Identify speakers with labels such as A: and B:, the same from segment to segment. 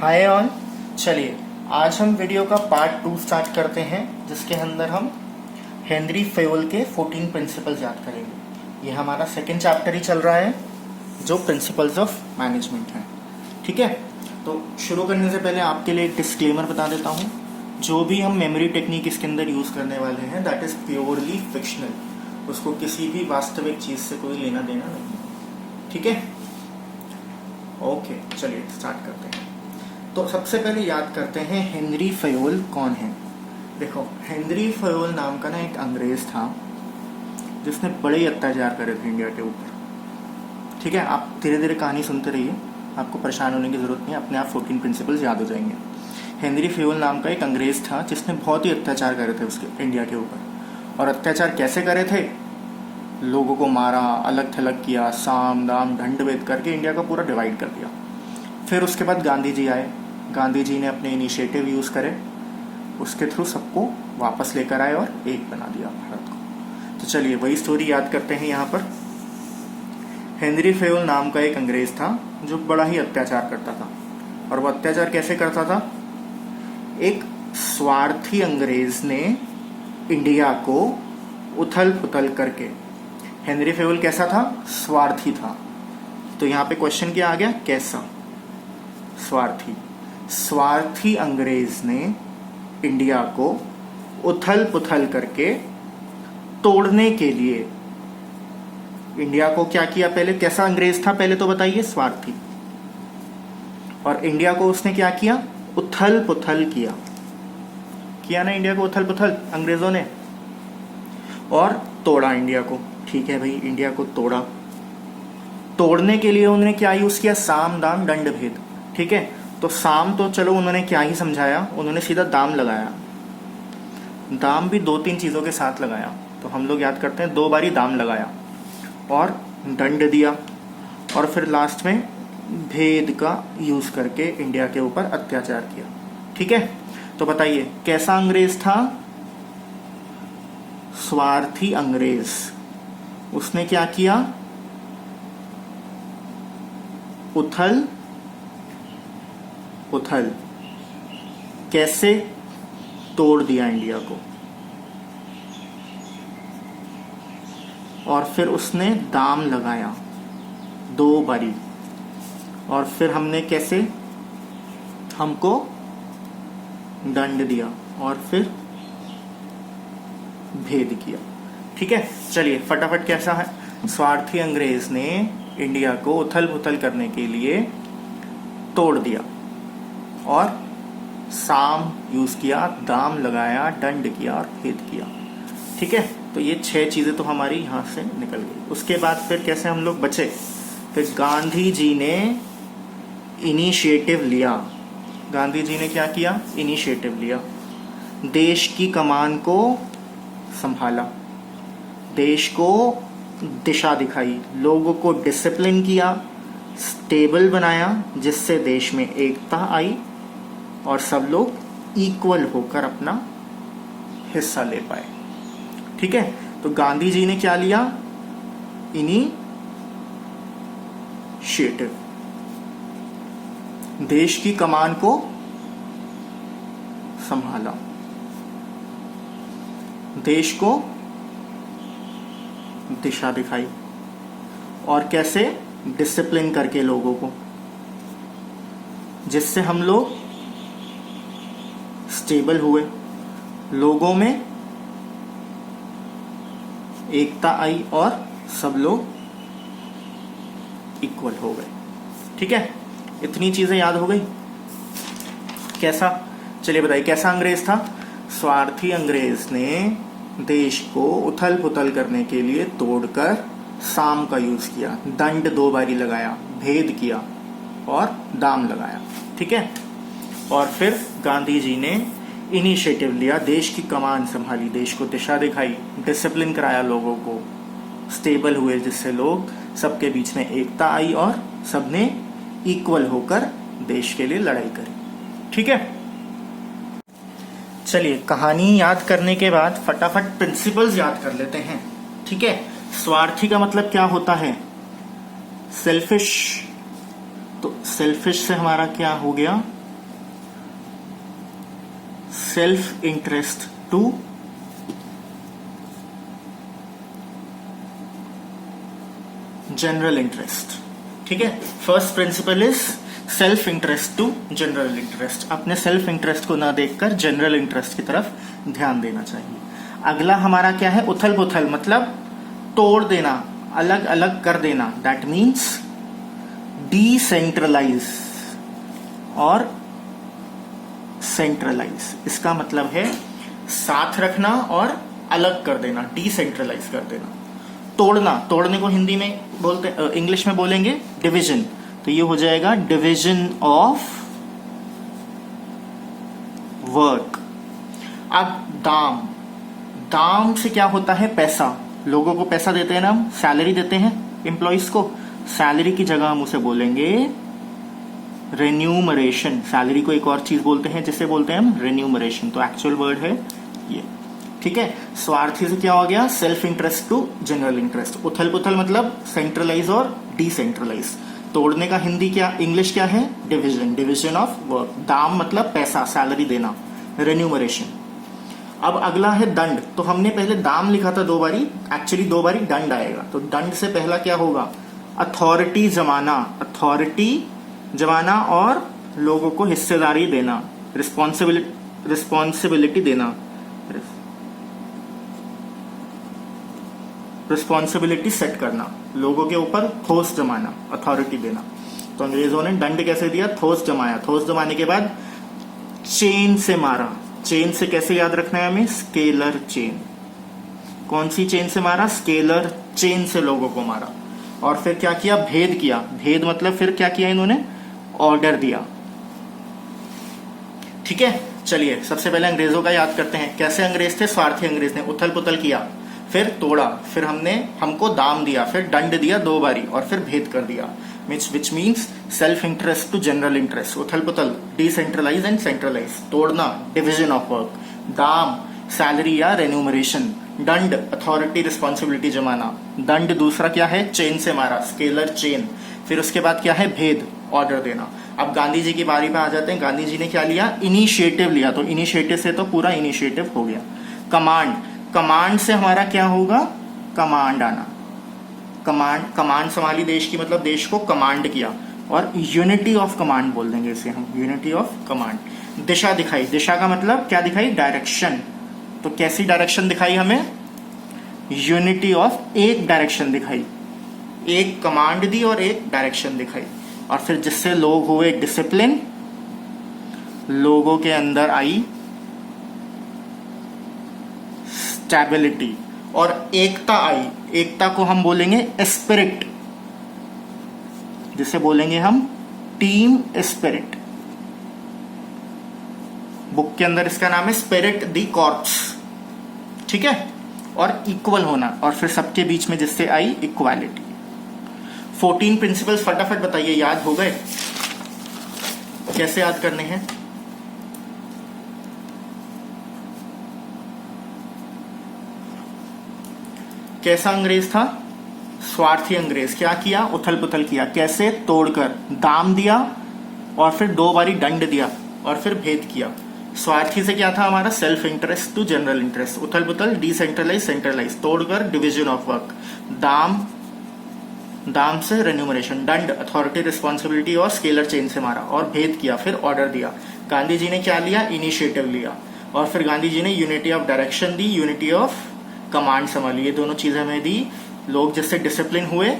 A: Hi all. चलिए आज हम वीडियो का पार्ट 2 स्टार्ट करते हैं, जिसके अंदर हम हेनरी फेयोल के 14 प्रिंसिपल्स याद करेंगे। ये हमारा सेकेंड चैप्टर ही चल रहा है, जो प्रिंसिपल्स ऑफ मैनेजमेंट है। ठीक है, तो शुरू करने से पहले आपके लिए एक डिस्क्लेमर बता देता हूँ। जो भी हम मेमोरी टेक्निक इसके अंदर यूज़ करने वाले हैं, दैट इज़ प्योरली फिक्शनल। उसको किसी भी वास्तविक चीज़ से कोई लेना देना नहीं। ठीक है, ओके, चलिए स्टार्ट करते हैं। तो सबसे पहले याद करते हैं हेनरी फेयोल कौन है। देखो, हेनरी फेयोल नाम का ना एक अंग्रेज था जिसने बड़े ही अत्याचार करे थे इंडिया के ऊपर। ठीक है, आप धीरे धीरे कहानी सुनते रहिए, आपको परेशान होने की ज़रूरत नहीं, अपने आप 14 प्रिंसिपल्स याद हो जाएंगे। हेनरी फेयोल नाम का एक अंग्रेज था जिसने बहुत ही अत्याचार करे थे उसके इंडिया के ऊपर। और अत्याचार कैसे करे थे? लोगों को मारा, अलग थलग किया, साम दाम दंड भेद करके इंडिया को पूरा डिवाइड कर दिया। फिर उसके बाद गांधी जी आए। गांधी जी ने अपने इनिशिएटिव यूज़ करे, उसके थ्रू सबको वापस लेकर आए और एक बना दिया भारत को। तो चलिए वही स्टोरी याद करते हैं यहाँ पर। हेनरी फेयोल नाम का एक अंग्रेज था जो बड़ा ही अत्याचार करता था। और वो अत्याचार कैसे करता था? एक स्वार्थी अंग्रेज ने इंडिया को उथल पुथल करके। हेनरी फेयोल कैसा था? स्वार्थी था। तो यहाँ पे क्वेश्चन क्या आ गया? कैसा? स्वार्थी अंग्रेज ने इंडिया को उथल पुथल करके तोड़ने के लिए इंडिया को क्या किया? पहले कैसा अंग्रेज था पहले तो बताइए? स्वार्थी। और इंडिया को उसने क्या किया? उथल पुथल किया ना इंडिया को उथल पुथल अंग्रेजों ने, और तोड़ा इंडिया को। ठीक है भाई, इंडिया को तोड़ा। तोड़ने के लिए उन्होंने क्या यूज किया? साम दाम दंड भेद। ठीक है, तो साम तो चलो उन्होंने क्या ही समझाया, उन्होंने सीधा दाम लगाया। दाम भी 2-3 चीज़ों के साथ लगाया, तो हम लोग याद करते हैं 2 बारी दाम लगाया और दंड दिया, और फिर लास्ट में भेद का यूज करके इंडिया के ऊपर अत्याचार किया। ठीक है, तो बताइए कैसा अंग्रेज था? स्वार्थी अंग्रेज। उसने क्या किया? उथल पुथल। कैसे? तोड़ दिया इंडिया को। और फिर उसने दाम लगाया 2 बारी। और फिर हमने कैसे? हमको दंड दिया और फिर भेद किया। ठीक है, चलिए फटाफट कैसा है? स्वार्थी अंग्रेज ने इंडिया को उथल पुथल करने के लिए तोड़ दिया और साम यूज किया, दाम लगाया, दंड किया और भेद किया। ठीक है, तो ये 6 चीजें तो हमारी यहाँ से निकल गई। उसके बाद फिर कैसे हम लोग बचे? फिर गांधी जी ने इनिशिएटिव लिया। गांधी जी ने क्या किया? इनिशिएटिव लिया। देश की कमान को संभाला, देश को दिशा दिखाई, लोगों को डिसिप्लिन किया, स्टेबल बनाया, जिससे देश में एकता आई और सब लोग इक्वल होकर अपना हिस्सा ले पाए। ठीक है, तो गांधी जी ने क्या लिया? इनिशिएटिव। देश की कमान को संभाला, देश को दिशा दिखाई, और कैसे? डिसिप्लिन करके लोगों को, जिससे हम लोग स्टेबल हुए, लोगों में एकता आई और सब लोग इक्वल हो गए। ठीक है, इतनी चीजें याद हो गई। कैसा? चलिए बताइए कैसा अंग्रेज था? स्वार्थी अंग्रेज ने देश को उथल पुथल करने के लिए तोड़कर साम का यूज किया, दंड 2 बारी लगाया, भेद किया और दाम लगाया। ठीक है, और फिर गांधी जी ने इनिशिएटिव लिया, देश की कमान संभाली, देश को दिशा दिखाई, डिसिप्लिन कराया, लोगों को स्टेबल हुए, जिससे लोग सबके बीच में एकता आई और सबने इक्वल होकर देश के लिए लड़ाई करी। ठीक है, चलिए कहानी याद करने के बाद फटाफट प्रिंसिपल्स याद कर लेते हैं। ठीक है, स्वार्थी का मतलब क्या होता है? सेल्फिश। तो सेल्फिश से हमारा क्या हो गया? Self interest to general interest. ठीक है, first principle is self interest to general interest. अपने सेल्फ इंटरेस्ट को ना देखकर जनरल इंटरेस्ट की तरफ ध्यान देना चाहिए। अगला हमारा क्या है, उथल पुथल, मतलब तोड़ देना, अलग अलग कर देना। दैट मीन्स डिसेंट्रलाइज और सेंट्रलाइज। इसका मतलब है साथ रखना और अलग कर देना, डिसेंट्रलाइज कर देना। तोड़ना, तोड़ने को हिंदी में बोलते, इंग्लिश में बोलेंगे डिवीजन, तो ये हो जाएगा डिवीजन ऑफ वर्क। अब दाम, दाम से क्या होता है, पैसा। लोगों को पैसा देते हैं ना, हम सैलरी देते हैं एम्प्लॉइज को, सैलरी की जगह हम उसे बोलेंगे रेन्यूमरेशन। सैलरी को एक और चीज बोलते हैं जिसे बोलते हैं हम रेन्यूमरेशन, तो एक्चुअल वर्ड है ये। ठीक है, स्वार्थी से क्या हो गया, self interest to general interest. उथल पुथल मतलब सेंट्रलाइज और डिसेंट्रलाइज। तोड़ने का हिंदी क्या, इंग्लिश क्या है, डिवीजन, डिवीजन ऑफ वर्क। दाम मतलब पैसा, सैलरी देना, रेन्यूमरेशन। अब अगला है दंड। तो हमने पहले दाम लिखा था 2 बारी, एक्चुअली 2 बारी दंड आएगा। तो दंड से पहला क्या होगा, अथॉरिटी जमाना, अथॉरिटी जमाना और लोगों को हिस्सेदारी देना, रिस्पॉन्सिबिलिटी देना, रिस्पॉन्सिबिलिटी सेट करना, लोगों के ऊपर ठोस जमाना, अथॉरिटी देना। तो अंग्रेजों ने दंड कैसे दिया, ठोस जमाया। ठोस जमाने के बाद चेन से मारा। चेन से कैसे याद रखना है हमें, स्केलर चेन। कौन सी चेन से मारा, स्केलर चेन से लोगों को मारा। और फिर क्या किया, भेद किया। भेद मतलब फिर क्या किया इन्होंने, ऑर्डर दिया। ठीक है, चलिए सबसे पहले अंग्रेजों का याद करते हैं। कैसे अंग्रेज थे, स्वार्थी अंग्रेज ने उथल पुथल किया, फिर तोड़ा, फिर हमको दाम दिया, फिर दंड दिया 2 बारी, और फिर भेद कर दिया। Which means self interest to general interest. उथल पुथल, डिसेंट्रलाइज एंड सेंट्रलाइज। तोड़ना, डिविजन ऑफ वर्क। दाम, सैलरी या रेन्यूमरेशन। दंड, अथॉरिटी रिस्पॉन्सिबिलिटी जमाना। दंड दूसरा क्या है, चेन से मारा, स्केलर चेन। फिर उसके बाद क्या है, भेद, ऑर्डर देना। अब गांधी जी की बारी पे आ जाते हैं। गांधी जी ने क्या लिया, इनिशिएटिव लिया। तो इनिशिएटिव से तो पूरा इनिशिएटिव हो गया। कमांड, कमांड से हमारा क्या होगा, कमांड आना। कमांड, कमांड संभाली देश की, मतलब देश को कमांड किया। और यूनिटी ऑफ कमांड बोल देंगे इसे हम, यूनिटी ऑफ कमांड। दिशा दिखाई, दिशा का मतलब क्या दिखाई, डायरेक्शन। तो कैसी डायरेक्शन दिखाई हमें, यूनिटी ऑफ, एक डायरेक्शन दिखाई, एक कमांड दी और एक डायरेक्शन दिखाई। और फिर जिससे लोग हुए डिसिप्लिन, लोगों के अंदर आई स्टेबिलिटी, और एकता आई। एकता को हम बोलेंगे स्पिरिट, जिसे बोलेंगे हम टीम स्पिरिट। बुक के अंदर इसका नाम है स्पिरिट द कॉर्प्स। ठीक है, और इक्वल होना, और फिर सबके बीच में जिससे आई इक्वालिटी। 14 प्रिंसिपल्स फटाफट बताइए, याद हो गए, कैसे याद करने हैं। कैसा अंग्रेज था, स्वार्थी अंग्रेज। क्या किया, उथल पुथल किया। कैसे, तोड़कर, दाम दिया और फिर 2 बारी दंड दिया और फिर भेद किया। स्वार्थी से क्या था हमारा, self interest to general interest. उथल पुथल, डिसेंट्रलाइज, सेंट्रलाइज। तोड़कर, डिवीजन ऑफ वर्क। दाम, दाम से रेन्यूमरेशन। दंड, अथॉरिटी रिस्पॉन्सिबिलिटी और स्केलर चेन से मारा। और भेद किया, फिर ऑर्डर दिया। गांधी जी ने क्या लिया, इनिशिएटिव लिया। और फिर गांधी जी ने unity of direction the, unity of command संभाली। ये दोनों चीजें हमें दी। लोग जिससे डिसिप्लिन हुए,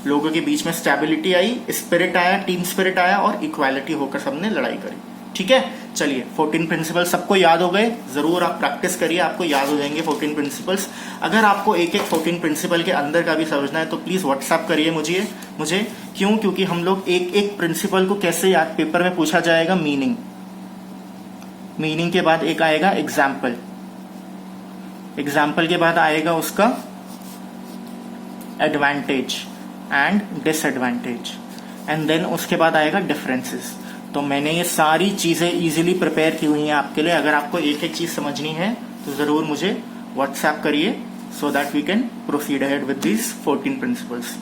A: लोगों के बीच में स्टेबिलिटी आई, स्पिरिट आया, टीम स्पिरिट आया, और इक्वालिटी होकर सबने लड़ाई करी। ठीक है, चलिए 14 प्रिंसिपल सबको याद हो गए। जरूर आप प्रैक्टिस करिए, आपको याद हो जाएंगे 14 प्रिंसिपल्स। अगर आपको एक एक 14 प्रिंसिपल के अंदर का भी समझना है तो प्लीज व्हाट्सएप करिए मुझे। क्यों, क्योंकि हम लोग एक एक प्रिंसिपल को कैसे याद, पेपर में पूछा जाएगा मीनिंग, मीनिंग के बाद एक आएगा एग्जाम्पल, एग्जाम्पल के बाद आएगा उसका advantage and disadvantage, and then उसके बाद आएगा डिफरेंसेस। तो मैंने ये सारी चीजें इजीली प्रिपेयर की हुई हैं आपके लिए। अगर आपको एक एक चीज समझनी है तो जरूर मुझे व्हाट्सएप करिए, so that we can proceed ahead with these 14 principles.